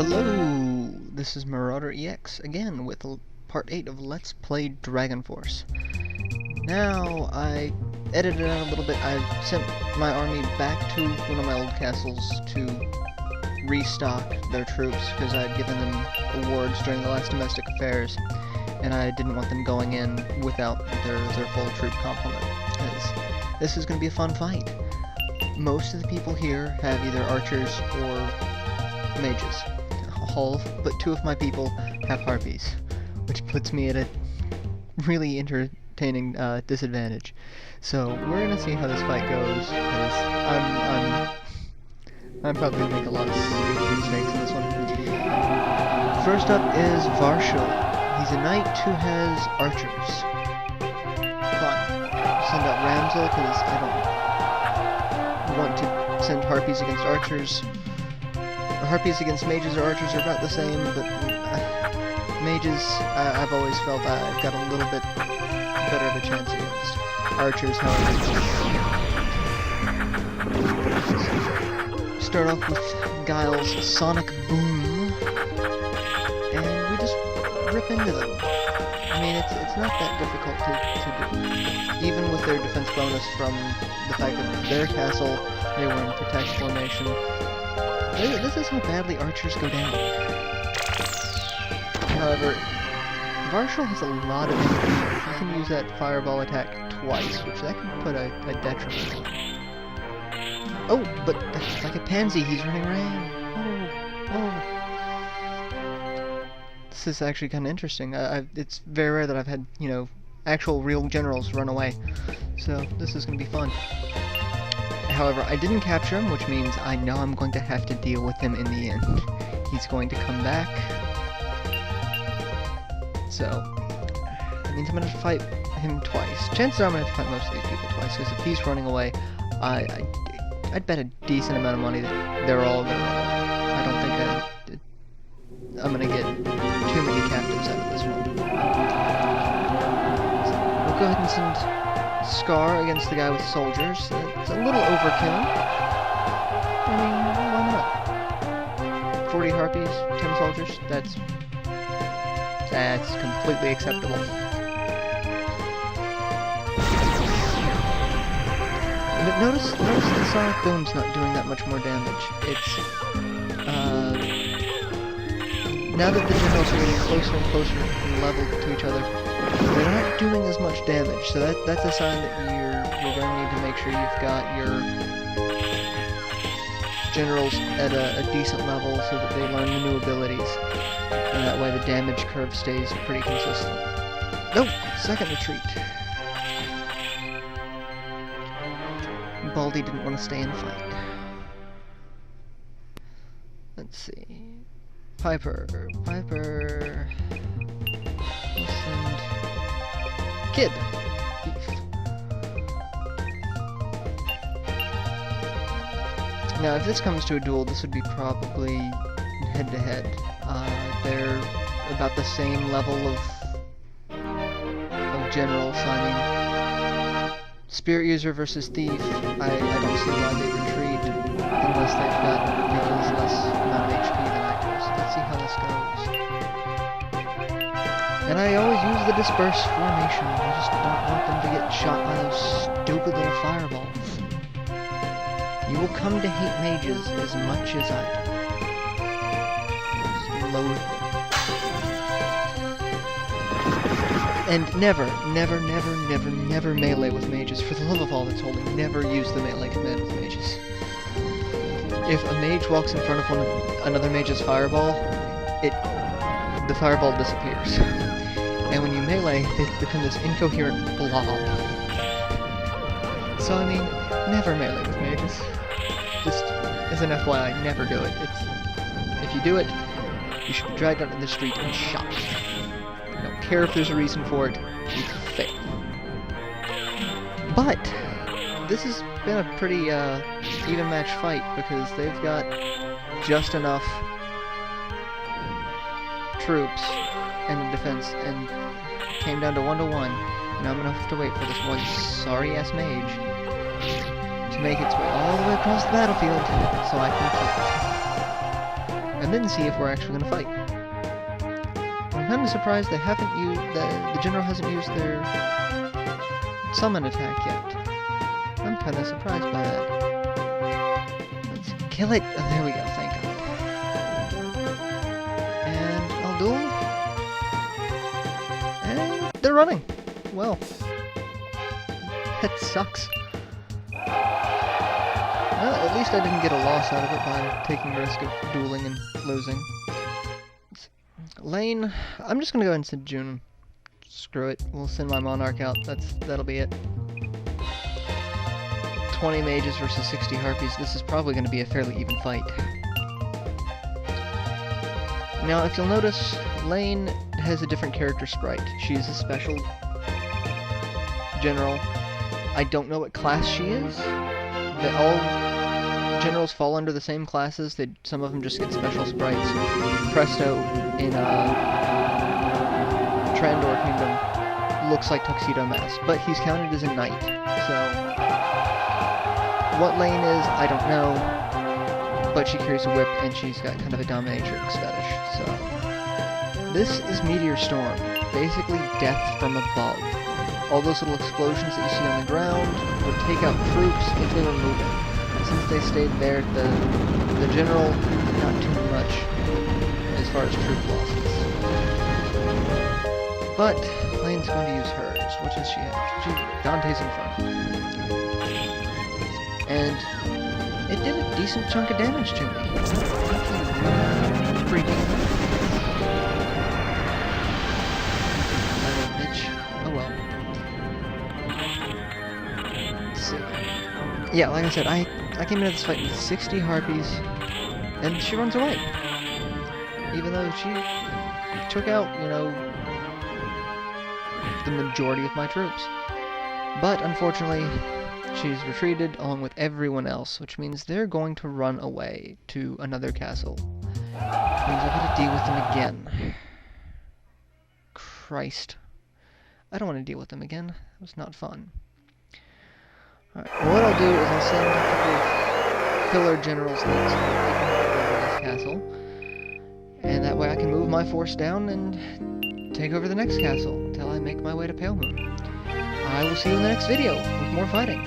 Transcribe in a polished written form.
Hello, this is MarauderEX again with part 8 of Let's Play Dragon Force. Now, I edited it out a little bit. I sent my army back to one of my old castles to restock their troops because I had given them awards during the last domestic affairs, and I didn't want them going in without their full troop complement, because this is going to be a fun fight. Most of the people here have either archers or mages. All but 2 of my people have harpies, which puts me at a really entertaining disadvantage. So we're gonna see how this fight goes, because I'm probably gonna make a lot of stupid mistakes in this one. First up is Vall. He's a knight who has archers. Fine. Send out Ramsel because I don't want to send harpies against archers. Harpies against mages or archers are about the same, but mages, I've always felt I've got a little bit better of a chance against. Archers, however. Start off with Guile's Sonic Boom, and we just rip into them. I mean, it's not that difficult to do. Even with their defense bonus from the fact that their castle, they were in protect formation. This is how badly archers go down. However, Vall has a lot of energy. He can use that fireball attack twice, which that can put a detriment on. Oh, but that's like a pansy, he's running around. Oh. This is actually kind of interesting. It's very rare that I've had, actual real generals run away. So, this is going to be fun. However, I didn't capture him, which means I know I'm going to have to deal with him in the end. He's going to come back. So, that means I'm going to fight him twice. Chances are I'm going to have to fight most of these people twice, because if he's running away, I'd bet a decent amount of money that they're all going to run away. I don't think I'm going to get too many captives out of this one. So, we'll go ahead and send Scar against the guy with soldiers. It's a little overkill. I mean, why not? 40 harpies, 10 soldiers, that's completely acceptable. But notice the Sonic Boom's not doing that much more damage. It's, now that the generals are getting closer and closer in level to each other, they're not doing as much damage, so that's a sign that you're going to need to make sure you've got your generals at a decent level so that they learn the new abilities, and that way the damage curve stays pretty consistent. Nope! Second retreat. Baldy didn't want to stay and fight. Let's see. Piper. Send Kid. Thief. Now, if this comes to a duel, this would be probably head-to-head. They're about the same level of generals. I mean, Spirit User versus Thief, I don't see why they retreat unless they've got ridiculously less amount of HP than I do. So let's see how this goes. And I always use the disperse formation. I just don't want them to get shot by those stupid little fireballs. You will come to hate mages as much as I do. Just loathe them. And never melee with mages. For the love of all that's holy, never use the melee command with mages. If a mage walks in front of another mage's fireball, the fireball disappears. And when you melee, they become this incoherent blob. So I mean, never melee with mages. Just as an FYI, never do it. If you do it, you should be dragged out in the street and shot. I don't care if there's a reason for it, you fail. But this has been a pretty even match fight, because they've got just enough troops and a defense, and came down to 1-to-1, and I'm gonna have to wait for this one sorry-ass mage to make its way all the way across the battlefield so I can kill it. and then see if we're actually going to fight. I'm kind of surprised they haven't used the general hasn't used their summon attack yet. I'm kind of surprised by that. Let's kill it. Oh, there we go. Thank God. And I'll duel. And they're running. Well, that sucks. Well, at least I didn't get a loss out of it by taking the risk of dueling and losing. Lane, I'm just gonna go ahead and send Junon. Screw it, we'll send my Monarch out. That'll be it. 20 mages versus 60 harpies. This is probably gonna be a fairly even fight. Now, if you'll notice, Lane has a different character sprite. She's a special general. I don't know what class she is. All generals fall under the same classes. Some of them just get special sprites. Presto in Trandor Kingdom looks like Tuxedo Mask, but he's counted as a knight. So what Lane is, I don't know. But she carries a whip and she's got kind of a dominatrix fetish. So this is Meteor Storm, basically death from above. All those little explosions that you see on the ground would take out troops if they were moving. Since they stayed there, the general, not too much as far as troop losses. But Lane's going to use hers. What does she have? Dante's Inferno. And it did a decent chunk of damage to me. Freaking bitch. Oh well. Let's see. Yeah, like I said, I came into this fight with 60 harpies, and she runs away. Even though she took out, you know, the majority of my troops. But, unfortunately, she's retreated along with everyone else, which means they're going to run away to another castle. Which means I've got to deal with them again. Christ. I don't want to deal with them again. It was not fun. Alright, well, what I'll do is I'll send a couple of pillar generals to this castle, and that way I can move my force down and take over the next castle until I make my way to Pale Moon. I will see you in the next video with more fighting.